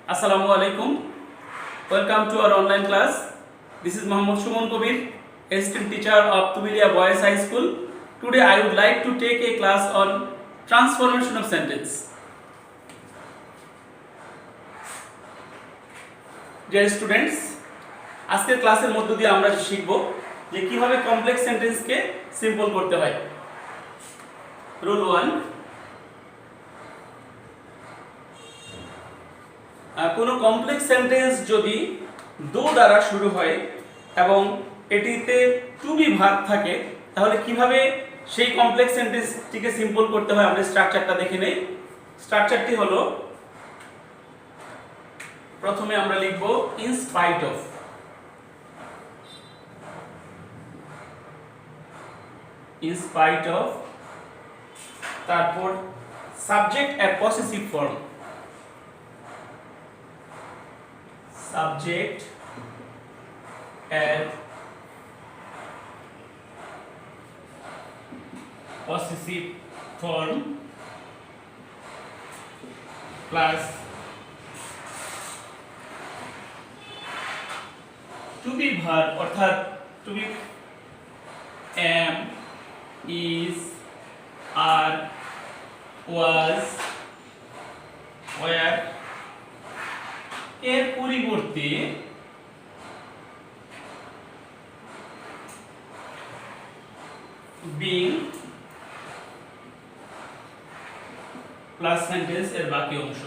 Assalamu alaikum. Welcome to our online class. This is Mohammad Shumon Kabir, assistant teacher of Tumilia Boys High School. Today I would like to take a class on transformation of sentence. Dear students, আজকের ক্লাসের মধ্য দিয়ে আমরা শিখব যে কিভাবে complex সেন্টেন্সকে simple করতে হয়। রুল 1, কোনো কমপ্লেক্স সেন্টেন্স যদি দো দ্বারা শুরু হয় এবং এটিতে টু বি ভার্ব থাকে তাহলে কিভাবে সেই কমপ্লেক্স সেন্টেন্সটিকে সিম্পল করতে হয় আমরা স্ট্রাকচারটা দেখে নেই। স্ট্রাকচারটি হলো, প্রথমে আমরা লিখব in spite of, in spite of, তারপর সাবজেক্ট এর possessive form, subject and possessive form plus to be verb অর্থাৎ to be am, is, are, was, were এর পরিবর্তে being প্লাস সেন্টেন্স এর বাকি অংশ,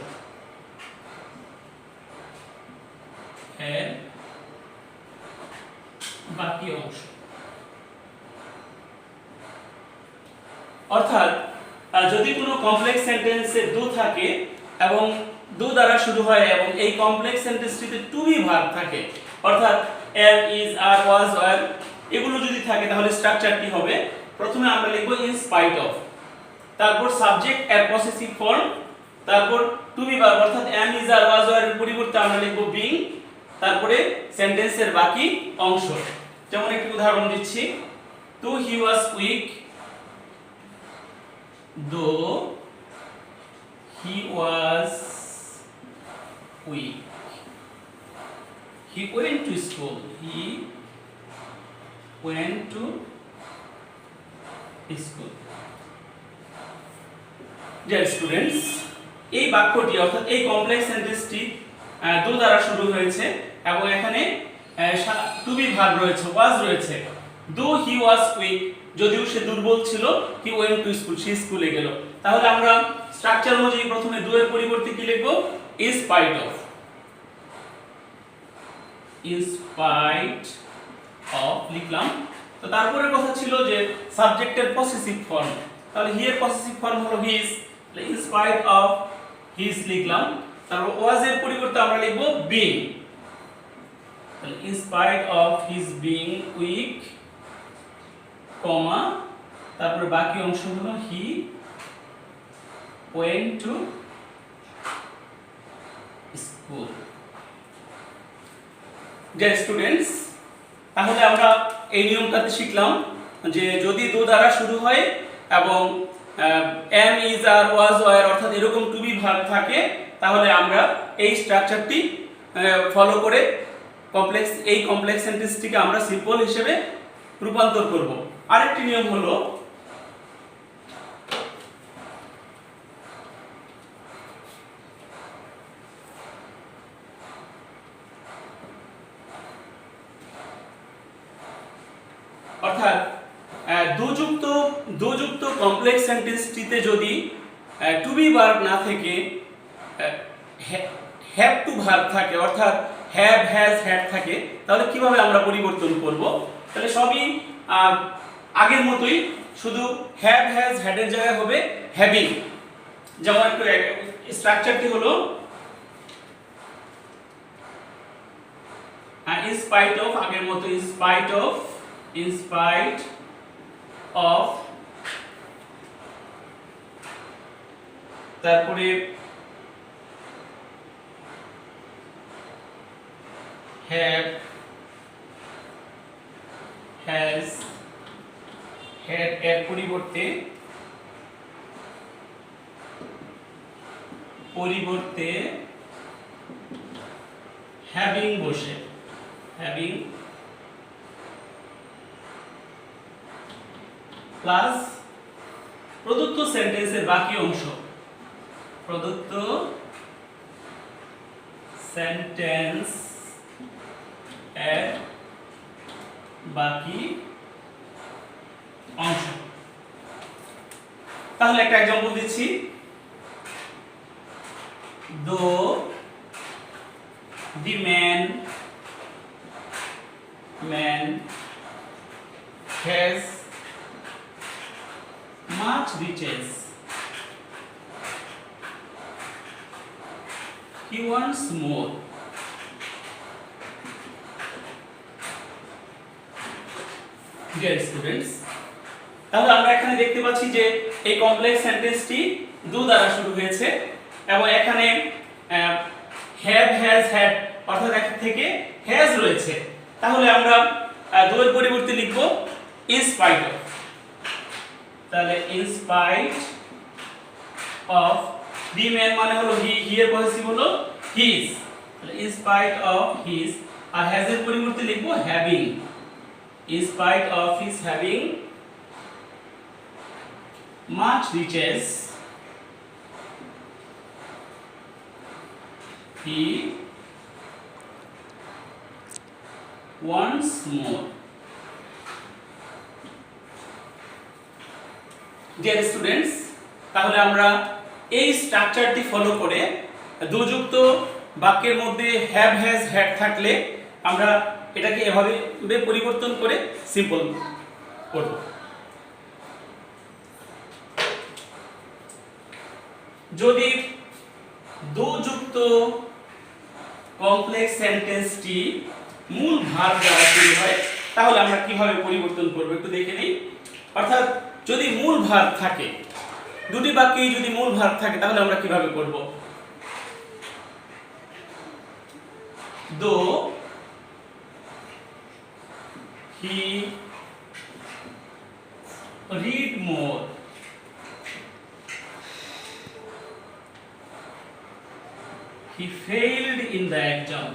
এর বাকি অংশ। অর্থাৎ যদি কোনো কমপ্লেক্স সেন্টেন্সে ডু থাকে এবং ডু দ্বারা শুরু হয় এবং এই কমপ্লেক্স সেন্টেন্সটিতে টু বি ভার্ব থাকে অর্থাৎ am, is, are, was, were এগুলো যদি থাকে তাহলে স্ট্রাকচারটি হবে, প্রথমে আমরা লিখব ইন স্পাইট অফ, তারপর সাবজেক্ট এর পসেসিভ ফর্ম, তারপর টু বি ভার্ব অর্থাৎ am, is, are, was, were এর পরিবর্তে আমরা লিখব বিং, তারপরে সেন্টেন্সের বাকি অংশ। যেমন একটি উদাহরণ দিচ্ছি, তো হি ওয়াজ কুইক, দো হি ওয়াজ weak. He went to school. He went to school. Dear students, এই বাক্যটি অর্থাৎ এই কমপ্লেক্স সেন্টেন্সটি দো দ্বারা শুরু হয়েছে এবং এখানে টু বি ভার্ব রয়েছে, ওয়াজ রয়েছে। দো হি ওয়াজ উইক, যদিও সে দুর্বল ছিল, হি ওয়েন্ট টু স্কুল, সে স্কুলে গেল। তাহলে আমরা স্ট্রাকচার অনুযায়ী প্রথমে দো এর পরিবর্তে কি লিখব? In spite of, in spite of লিখলাম। তো তারপরের কথা ছিল যে সাবজেক্টের পসেসিভ ফর্ম, তাহলে হি এর পসেসিভ ফর্ম হলো হিজ, তাহলে in spite of his লিখলাম। তারপর ওয়াজ এর পরিবর্তে আমরা লিখব being, তাহলে in spite of his being weak, কমা, তারপর বাকি অংশ হলো he went to school। Dear students, তাহলে আমরা এই নিয়মটাতে শিখলাম যে যদি দো দ্বারা শুরু হয় এবং am, is, are, was, were অর্থাৎ এরকম টু বি ভার্ব থাকে তাহলে আমরা এই স্ট্রাকচারটি ফলো করে এই কমপ্লেক্স সেন্টেন্সটিকে আমরা সিম্পল হিসেবে রূপান্তর করব। আরেকটি নিয়ম হলো, অর্থাৎ দোযুক্ত কমপ্লেক্স সেন্টেন্সটিতে যদি টু বি ভার্ব না থেকে হ্যাভ টু ভার্ব থাকে অর্থাৎ হ্যাভ, হ্যাজ, হ্যাড থাকে তাহলে কিভাবে আমরা পরিবর্তন করব? তাহলে সবই আগের মতোই, শুধু হ্যাভ, হ্যাজ, হ্যাড এর জায়গায় হবে হ্যাভিং। যেমন একটু স্ট্রাকচারটি হলো ইন স্পাইট অফ, আগের মতো in spite of, in spite of, তারপরে have, has, had এর পরিবর্তে হ্যাভিং বসে, হ্যাভিং প্লাস প্রদত্ত সেন্টেন্সের বাকি অংশ, প্রদত্ত সেন্টেন্স এর বাকি অংশ। তাহলে একটা एग्जांपल দিচ্ছি, the man has much riches, he wants more. Dear students, তাহলে আমরা এখানে দেখতে পাচ্ছি যে এই কমপ্লেক্স সেন্টেন্সটি ডু দ্বারা শুরু হয়েছে এবং এখানে হ্যাভ, হ্যাজ, হ্যাড অর্থাৎ এক থেকে হ্যাজ রয়েছে। তাহলে আমরা ডু এর পরিবর্তে লিখব ইন স্পাইট অফ। তাহলে in spite of, the man মানে হলো হি, হি এর পজিটিভ হলো হিজ, তাহলে ইন স্পাইট অফ হিজ, আর হ্যাজ এর পরিবর্তে লিখব having. In spite of his having much riches, he wants more. Dear students, তাহলে আমরা এই স্ট্রাকচারটি ফলো করে দুযুক্ত বাক্যের মধ্যে হ্যাভ, হ্যাজ, হ্যাড থাকলে আমরা এটাকে এভাবে পরিবর্তন করে সিম্পল করব। যদি দুযুক্ত কমপ্লেক্স সেন্টেন্সটি মূল ভার্ব দ্বারা শুরু হয় তাহলে আমরা কিভাবে পরিবর্তন করব একটু দেখে নেই। অর্থাৎ যদি মূল ভার্ব থাকে, দুটি বাক্যেই যদি মূল ভার্ব থাকে তাহলে আমরা কিভাবে করব? দো he read more, he failed in the exam,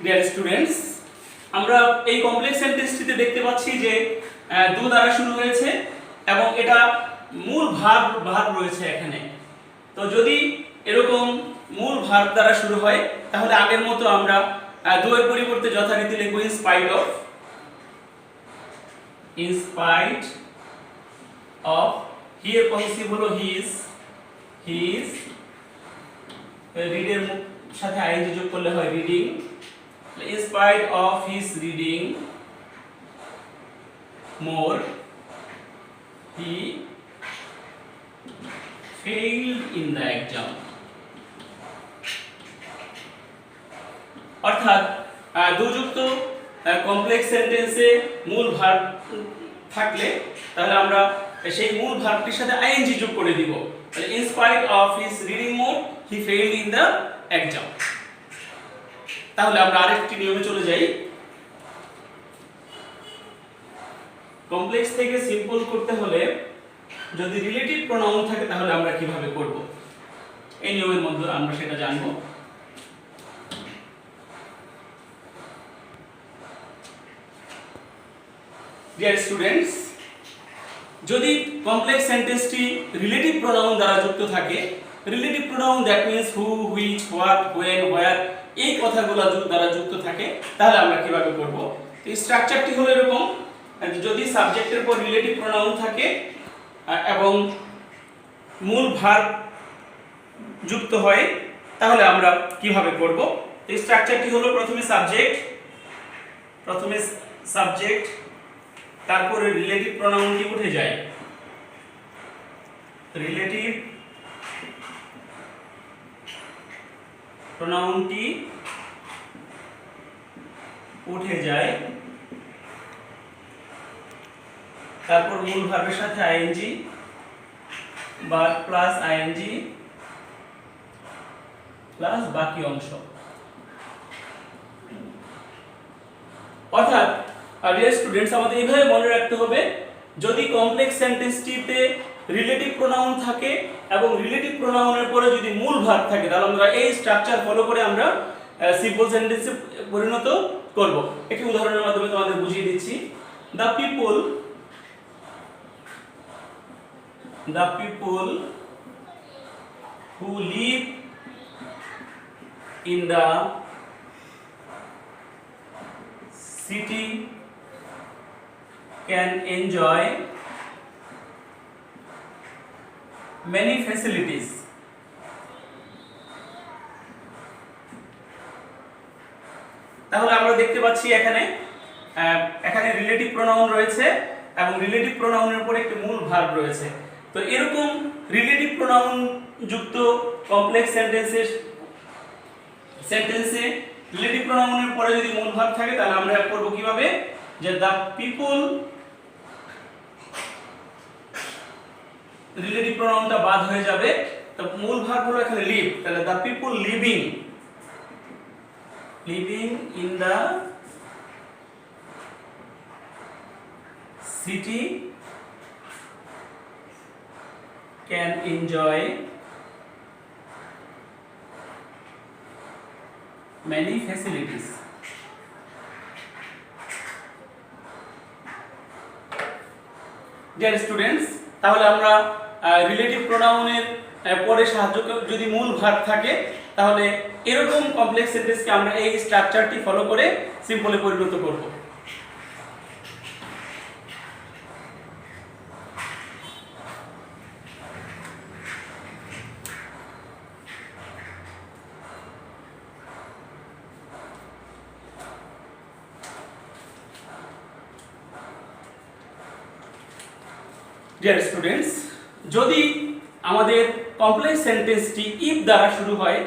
dear students, আমরা এই কমপ্লেক্স সেন্টেন্সটিতে দেখতে পাচ্ছি যে দু দ্বারা শুরু হয়েছে এবং এটা মূল ভার্ব রয়েছে এখানে। তো যদি এরকম মূল ভার্ব দ্বারা শুরু হয় তাহলে আগের মতো আমরা দু এর পরিবর্তে যথারীতি লিখব in spite of, in spite of, he এর পজিটিভ হলো হিজ, হিজ, রিড এর সাথে আইএনজি যোগ করলে হয় reading, in spite of his reading more, he failed in the exam. অর্থাৎ দুযুক্ত কমপ্লেক্স সেন্টেন্সে মূল ভার্ব থাকলে তাহলে আমরা সেই মূল ভার্বটির সাথে আইএনজি যোগ করে দিব। তাহলে in spite of his reading more, he failed in the exam. তাহলে আমরা আরেকটি নিয়মে চলে যাই। কমপ্লেক্স থেকে সিম্পল করতে হলে যদি রিলেটিভ প্রোনাউন থাকে তাহলে আমরা কিভাবে করব এই নিয়মের মধ্যে আমরা সেটা জানব। ডিয়ার স্টুডেন্টস, যদি কমপ্লেক্স সেন্টেন্সটি রিলেটিভ প্রোনাউন দ্বারা যুক্ত থাকে, relative pronoun that means who, which, what, when, where এই কথাগুলো দ্বারা যুক্ত থাকে তাহলে আমরা কিভাবে করব? এই স্ট্রাকচারটি হলো এরকম, যদি সাবজেক্টের পর রিলেটিভ প্রোনাউন থাকে এবং মূল ভার্ব যুক্ত হয় তাহলে আমরা কিভাবে করব? এই স্ট্রাকচারটি হলো প্রথমে সাবজেক্ট, তারপরে রিলেটিভ প্রোনাউনটি উঠে যায়, রিলেটিভ প্রোনাউনটি উঠে যায়, তারপর মূল ভার্বের সাথে আইএনজি বা প্লাস আইএনজি প্লাস বাকি অংশ। অর্থাৎ ডিয়ার স্টুডেন্টস, আমাদের এইভাবে মনে রাখতে হবে, যদি কমপ্লেক্স সেন্টেন্সটিতে রিলেটিভ প্রোনাউন থাকে এবং রিলেটিভ প্রোনাউনের পরে যদি মূল ভার্ব থাকে তাহলে আমরা এই স্ট্রাকচার ফলো করে আমরা সিম্পল সেন্টেন্সে পরিণত করব। একটি উদাহরণের মাধ্যমে তোমাদের বুঝিয়ে দিচ্ছি। The people who live in the city can enjoy many facilities. তাহলে আমরা দেখতে পাচ্ছি এখানে রিলেটিভ প্রোনাউন রয়েছে এবং রিলেটিভ প্রোনাউনের উপর একটি মূল ভার্ব রয়েছে। তো এরকম রিলেটিভ প্রোনাউন যুক্ত কমপ্লেক্স সেন্টেন্সে রিলেটিভ প্রোনাউনের পরে যদি মূল ভার্ব থাকে তাহলে আমরা করব কিভাবে, যে দ্য পিপল, রিলেটিভ প্রোনাউনটা বাদ হয়ে যাবে, তো মূল ভার্ব হলো এখানে লিভ, তাহলে the people living in the city can enjoy many facilities. Dear students, তাহলে আমরা রিলেটিভ প্রোনাউনের পরে সাহায্য যদি মূল ভার্ব থাকে তাহলে এরকম কমপ্লেক্স সেন্টেন্সকে আমরা এই স্ট্রাকচারটি ফলো করে সিম্পলে পরিণত করব। ডিয়ার স্টুডেন্টস, যদি আমাদের কমপ্লেক্স সেন্টেন্সটি ইফ দ্বারা শুরু হয়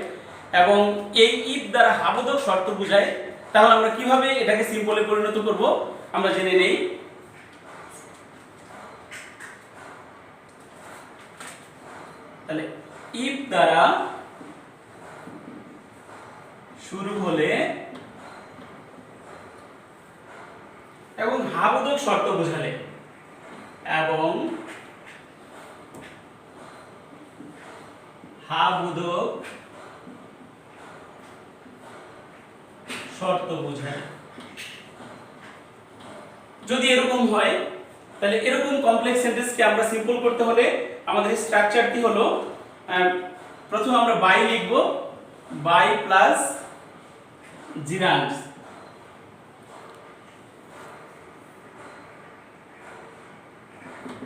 এবং এই ইফ দ্বারা হাবোধক শর্ত বোঝায় তাহলে আমরা কিভাবে এটাকে সিম্পলে পরিণত করব আমরা জেনে নেই। তাহলে ইফ দ্বারা শুরু হলে এবং হাবোধক শর্ত বোঝালে এবং হাবোধক শর্ত বোঝায়, যদি এরকম হয় তাহলে এরকম কমপ্লেক্স সেন্টেন্সকে আমরা সিম্পল করতে হলে আমাদের স্ট্রাকচারটি হলো, প্রথমে আমরা বাই লিখব, বাই প্লাস জিরান্ড,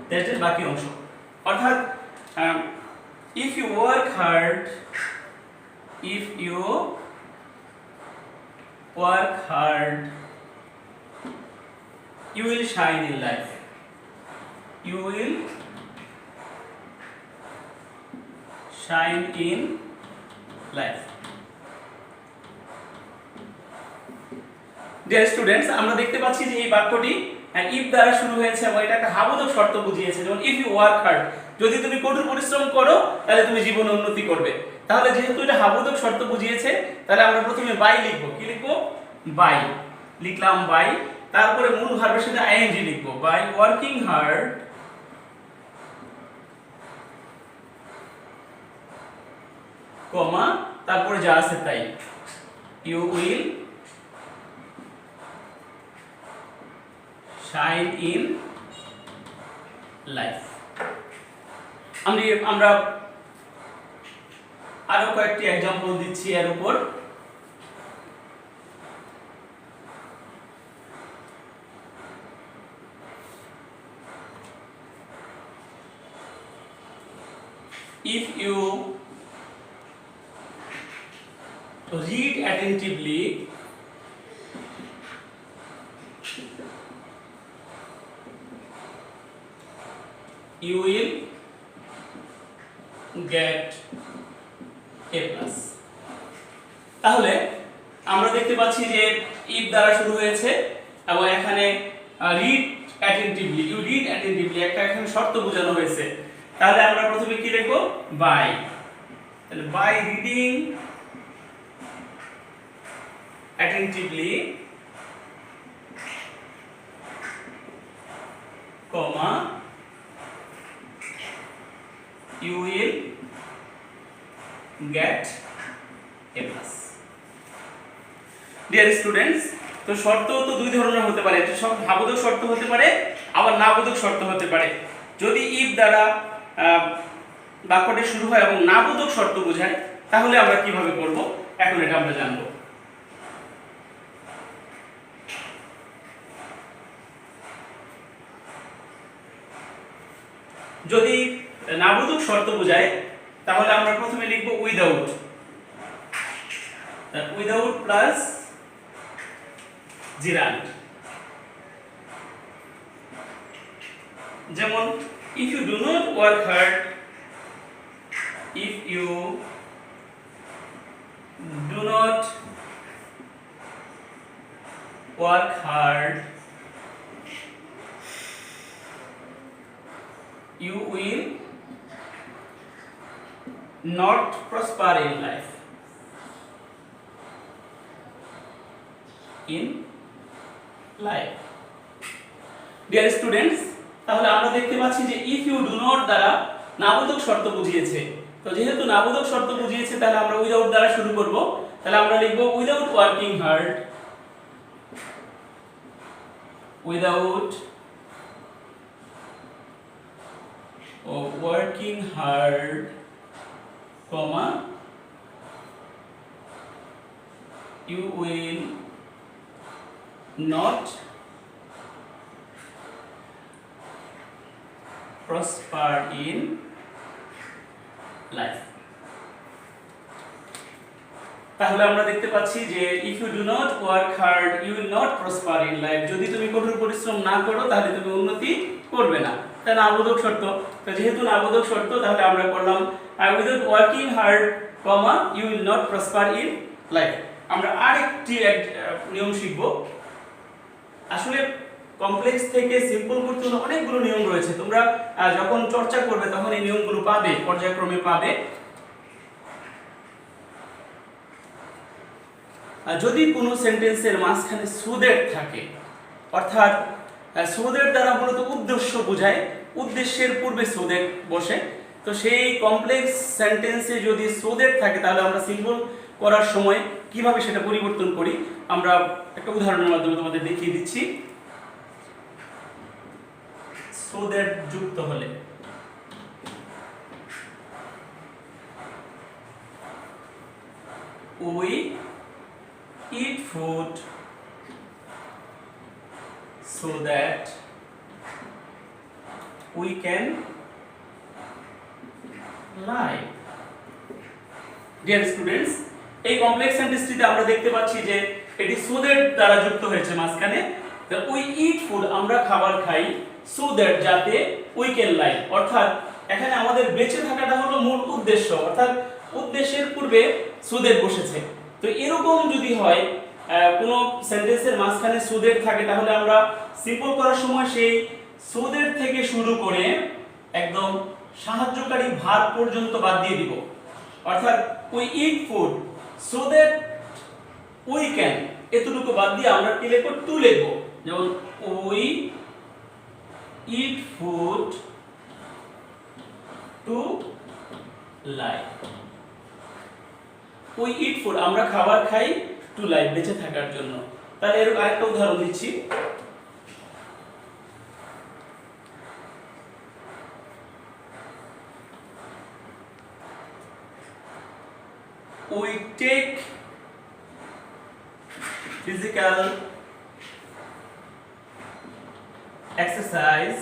দ্যাটের বাকি অংশ, অর্থাৎ if you work hard you will shine in life, you will shine in life. Dear students, আমরা দেখতে পাচ্ছি যে এই বাক্যটি ইফ দ্বারা শুরু হয়েছে এবং এটা একটা হাবোধক শর্ত বুঝিয়েছে, যেমন ইফ ইউ ওয়ার্ক হার্ড, যদি তুমি কঠোর পরিশ্রম করো তাহলে তুমি জীবনে উন্নতি করবে। তাহলে যেহেতু এটা হাবোধক শর্ত বুঝিয়েছে তাহলে আমরা প্রথমে বাই লিখব, কি লিখব, বাই লিখলাম, বাই, তারপরে মূল ভার্বের সাথে আইএনজি লিখব, বাই ওয়ার্কিং হার্ড কমা তারপরে যা আছে তাই, you will shine in life. আমরা আরো কয়েকটি एग्जांपल দিচ্ছি এর উপর। If you read attentively, you will get A+। তাহলে আমরা দেখতে পাচ্ছি যে ইফ দ্বারা শুরু হয়েছে এবং এখানে read attentively, you read attentively, একটা এখানে শর্ত বোঝানো হয়েছে। তাহলে আমরা প্রথমে কি লিখব, বাই, তাহলে by reading attentively comma you will get a plus. Dear students, তো শর্ত তো দুই ধরনের হতে পারে, এটা সব ধাবোধক শর্ত হতে পারে, আবার নাবোধক শর্ত হতে পারে। যদি ইফ দ্বারা বাক্যটি শুরু হয় এবং নাবোধক শর্ত বোঝায়, তাহলে আমরা কিভাবে করব এখন এটা আমরা জানব। যদি নাবোধক শর্ত বোঝায় তাহলে আমরা প্রথমে লিখব উইদাউট, উইদাউট প্লাস জিরান্ড। যেমন if you do not work hard, if you do not work hard, you will not prosper in life. In life. Dear students, তাহলে আমরা দেখতে পাচ্ছি যে if you do not দ্বারা নাবোধক শর্ত বুঝিয়েছে। তো যেহেতু নাবোধক শর্ত বুঝিয়েছে তাহলে আমরা উইদাউট দ্বারা শুরু করব। তাহলে আমরা লিখব without working hard, without working hard, comma, you will not prosper in life. তাহলে আমরা দেখতে পাচ্ছি যে if you do not work hard, you will not prosper in life. যদি তুমি কঠোর পরিশ্রম না করো তাহলে তুমি উন্নতি করবে না। এটা নাবোধক শর্ত। তো যেহেতু নাবোধক শর্ত তাহলে আমরা করলাম without working hard, comma, you will not prosper in life. আমরা আরেকটি নিয়ম শিখব। আসলে কমপ্লেক্স থেকে সিম্পল করতে হলে অনেকগুলো নিয়ম রয়েছে, তোমরা যখন চর্চা করবে তখন এই নিয়মগুলো পাবে, পর্যায়ক্রমে পাবে। যদি কোনো সেন্টেন্সের মাঝখানে সুদের থাকে, অর্থাৎ সুদের দ্বারা মূলত উদ্দেশ্য বোঝায়, উদ্দেশ্যের পূর্বে সুদের বসে, তো সেই কমপ্লেক্স সেন্টেন্সে যদি সুদের থাকে তাহলে আমরা সিম্পল করার সময় কিভাবে সেটা পরিবর্তন করি আমরা একটা উদাহরণের মাধ্যমে তোমাদের দেখিয়ে দিচ্ছি। সুদের যুক্ত হলে we eat food so that we can live. Dear students, এই কমপ্লেক্স সেন্টেন্সটিতে আমরা দেখতে পাচ্ছি যে এটি সুদের দ্বারা যুক্ত হয়েছে মাঝখানে। we eat food, আমরা খাবার খাই, so that, যাতে we can live, অর্থাৎ এখানে আমাদের বেঁচে থাকাটা হলো মূল উদ্দেশ্য, অর্থাৎ উদ্দেশ্যের পূর্বে সুদের বসেছে। তো এরকম যদি হয় কোনো সেন্টেন্সের মাঝখানে সুদের থাকে তাহলে আমরা সিম্পল করার সময় সেই সুদের থেকে শুরু করে একদম সাহায্যকারী ভার্ব পর্যন্ত বাদ দিয়ে দিব। অর্থাৎ we eat food so that we can, এতটুকু বাদ দিয়ে আমরা কি লিখব, টু লিখব। যেমন we eat food to live, we eat food, আমরা খাবার খাই, টু লাইভ, বেঁচে থাকার জন্য। তাহলে এর আরেকটা উদাহরণ দিচ্ছি। we take physical exercise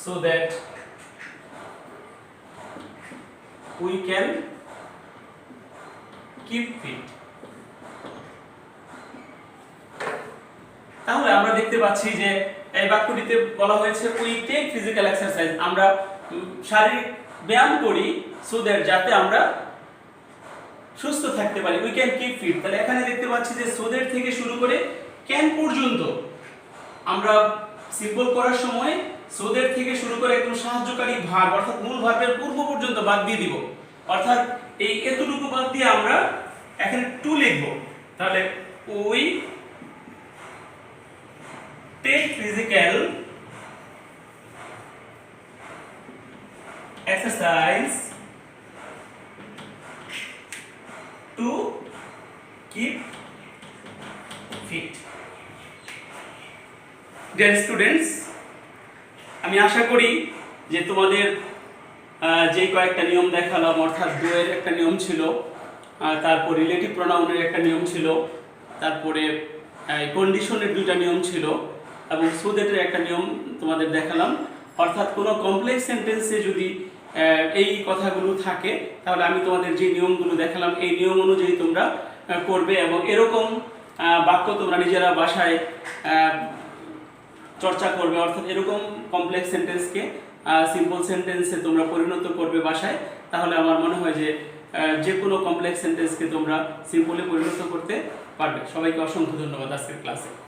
so that we can keep fit. তাহলে আমরা দেখতে পাচ্ছি যে এই বাক্যটিতে বলা হয়েছে we take physical exercise, আমরা শারীরিক ব্যায়াম করি so that, যাতে আমরা সুস্থ থাকতে পারি, we can keep fit। তাহলে এখানে দেখতে পাচ্ছি যে so that থেকে শুরু করে can পর্যন্ত আমরা সিম্পল করার সময় so that থেকে শুরু করে একদম সাহায্যকারী ভার্ব অর্থাৎ মূল ভার্বের পূর্ব পর্যন্ত বাদ দিয়ে দিব, অর্থাৎ এই এতটুকু বাদ দিয়ে আমরা এখানে টু লিখব। তাহলে we take physical exercise to keep fit. Dear students, আমি আশা করি যে তোমাদের যে কয়েকটা নিয়ম দেখালাম, অর্থাৎ ডু-এর একটা নিয়ম ছিল, তারপর রিলেটিভ প্রোনাউনের একটা নিয়ম ছিল, তারপরে কন্ডিশনের দুইটা নিয়ম ছিল, এবং সো দ্যাটের একটা নিয়ম তোমাদের দেখালাম। অর্থাৎ কোনো কমপ্লেক্স সেন্টেন্সে যদি এই কথাগুলো থাকে, তাহলে আমি তোমাদের যে নিয়মগুলো দেখালাম এই নিয়ম অনুযায়ী তোমরা করবে, এবং এরকম বাক্য তোমরা নিজেরা বাসায় চর্চা করবে। অর্থাৎ এরকম কমপ্লেক্স সেন্টেন্সকে সিম্পল সেন্টেন্সে তোমরা পরিণত করবে বাসায়। তাহলে আমার মনে হয় যে যে কোনো কমপ্লেক্স সেন্টেন্সকে তোমরা সিম্পলে পরিণত করতে পারবে। সবাইকে অসংখ্য ধন্যবাদ আজকের ক্লাসে।